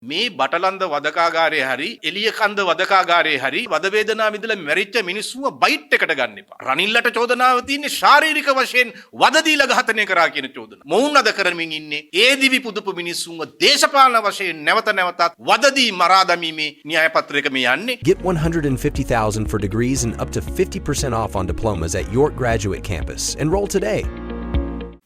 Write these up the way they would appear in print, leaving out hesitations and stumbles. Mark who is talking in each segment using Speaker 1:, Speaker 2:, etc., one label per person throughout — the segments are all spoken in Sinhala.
Speaker 1: මේ බටලන්ද වදකාගාරයේ හරි එළියකන්ද වදකාගාරයේ හරි වද වේදනා විඳලා මැරිච්ච මිනිස්සුව බයිට් එකට ගන්න එපා. රනිල්ලට චෝදනාව තියෙන්නේ ශාරීරික වශයෙන් වද දීලා ඝාතනය කරා කියන චෝදනාව. මොවුන් අද කරමින් ඉන්නේ ඒ දිවි පුදුපු මිනිස්සුන්ව දේශපාලන වශයෙන් නැවත නැවතත් වද දී මරා දමීමේ න්‍යාය පත්‍රයක මේ යන්නේ.
Speaker 2: Get $150,000 for degrees and up to 50% off on diplomas at York Graduate Campus. Enroll today.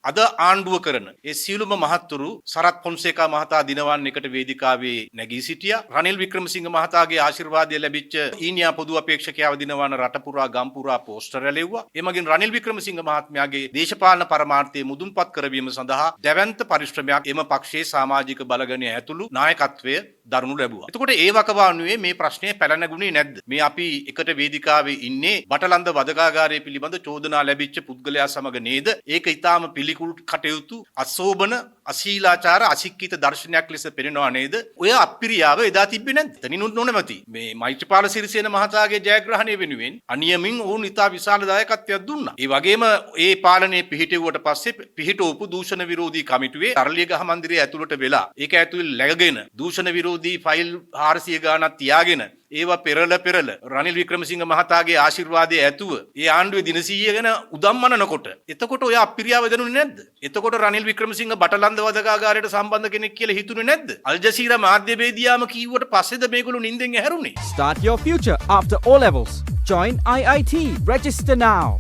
Speaker 1: අද ආණ්ඩුව කරන ඒ සියලුම මහත්තුරු සරත් පොන්සේකා මහතා දිනවන් එකට වේදිකාවේ නැගී සිටියා. රනිල් වික්‍රමසිංහ මහතාගේ ආශිර්වාදය ලැබිච්ච ඊනියා පොදු අපේක්ෂකයාව දිනවන රට පුරා ගම් පුරා පෝස්ටර් ඇලෙව්වා. එමගින් රනිල් වික්‍රමසිංහ මහත්මයාගේ දේශපාලන පරමාර්ථය මුදුන්පත් කරවීම සඳහා දැවැන්ත පරිශ්‍රමයක් එම පක්ෂයේ සමාජික බලගණය ඇතුළු නායකත්වය දරනු ලැබුවා. එතකොට ඒ වකවානුවේ මේ ප්‍රශ්නය පැලනගුණේ නැද්ද? මේ අපි එකට වේදිකාවේ ඉන්නේ බටලන්ද වදකාගාරය පිළිබඳ චෝදනා ලැබිච්ච පුද්ගලයා සමග නේද? ඒක ඊටාම පිළිකුල් කටයුතු අසෝබන අශීලාචාර අශික්කිත දර්ශනයක් ලෙස පෙනෙනවා නේද? ඔය අප්‍රියාව එදා තිබ්බේ නැද්ද? තනිනුත් නොනැමති. මේ මෛත්‍රීපාල සිරිසේන මහතාගේ ජයග්‍රහණය වෙනුවෙන් අනියමින් ඔවුන් ඉතා විශාල දායකත්වයක් දුන්නා. ඒ වගේම ඒ පාලනයේ පිහිටෙව්වට පස්සේ පිහිටවපු දූෂණ විරෝධී කමිටුවේ අරලියගහ මන්දිරය ඇතුළට වෙලා ඒක ඇතුළේ läගගෙන දූෂණ විරෝධී ෆයිල් 400 ගාණක් තියාගෙන ඒවා පෙරල රනිල් වික්‍රමසිංහ මහතාගේ ආශිර්වාදයේ ඇතුව ඒ ආණ්ඩුවේ දින 100 ගැන උදම්මනනකොට එතකොට ඔය අප්‍රියාව දැනුනේ නැද්ද? එතකොට රනිල් වික්‍රමසිංහ බටලන්ද වදකාගාරයට සම්බන්ධ කෙනෙක් කියලා හිතුනේ නැද්ද? අල් ජසීරා මාධ්‍යවේදියාම කීවට පස්සේද මේගොල්ලෝ නිින්දෙන් ඇහැරුනේ?
Speaker 3: Start your future after O levels. Join IIT. Register now.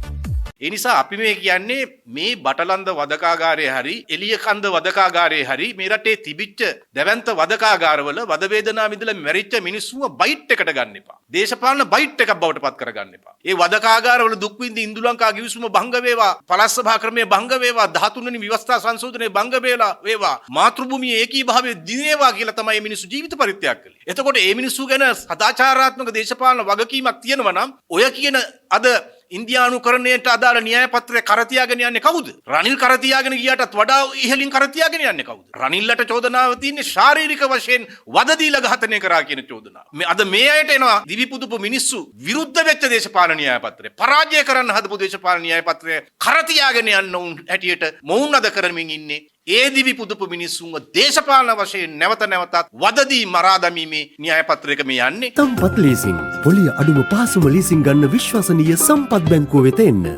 Speaker 1: ඒ නිසා අපි මේ කියන්නේ මේ බටලන්ද වදකාගාරයේ හරි එළියකන්ද වදකාගාරයේ හරි මේ රටේ තිබිච්ච දැවැන්ත වදකාගාරවල වද වේදනා විඳලා මැරිච්ච මිනිස්සුව බයිට් එකට ගන්න එපා. දේශපාලන බයිට් එකක් බවට පත් කරගන්න එපා. ඒ වදකාගාරවල දුක් විඳ ඉන්දු ලංකා ගිවිසුම භංග වේවා, පළාත් සභා ක්‍රමයේ භංග වේවා, 13 වෙනි විවස්ථා සංශෝධනයේ භංග වේවා, මාතෘභූමියේ ඒකීභාවයේ දිනේවා කියලා තමයි මේ මිනිස්සු ජීවිත පරිත්‍යාග කළේ. එතකොට මේ මිනිස්සු ගැන සදාචාරාත්මක දේශපාලන වගකීමක් තියෙනවා නම් ඔය කියන අද ඉන්දියානුකරණයට අදාළ න්‍යාය පත්‍රය කර තියාගෙන යන්නේ කවුද? රනිල් කර තියාගෙන ගියාටත් වඩා ඉහළින් කර තියාගෙන යන්නේ කවුද? රනිල්ලට චෝදනාව තියෙන්නේ ශාරීරික වශයෙන් වද දීලා ඝාතනය කරා කියන චෝදනාව. අද මේ අයට එනවා දිවි පුදුපු මිනිස්සු විරුද්ධ වෙච්ච දේශපාලන න්‍යාය පත්‍රය පරාජය කරන්න හදපු දේශපාලන න්‍යාය පත්‍රය කර තියාගෙන යන්න උන් හැටියට මොවුන් අද කරමින් ඉන්නේ ඒ දිවි පුදුපු මිනිස්සුන්ව දේශපාලන වශයෙන් නැවත නැවතත් වද දී මරා දමීමේ න්‍යාය පත්‍රයක මේ යන්නේ.
Speaker 4: සම්පත් ලීසින් පොලිය අඩුම පහසුම ලීසින් ගන්න විශ්වසනීය සම්පත් බැංකුව වෙත එන්න.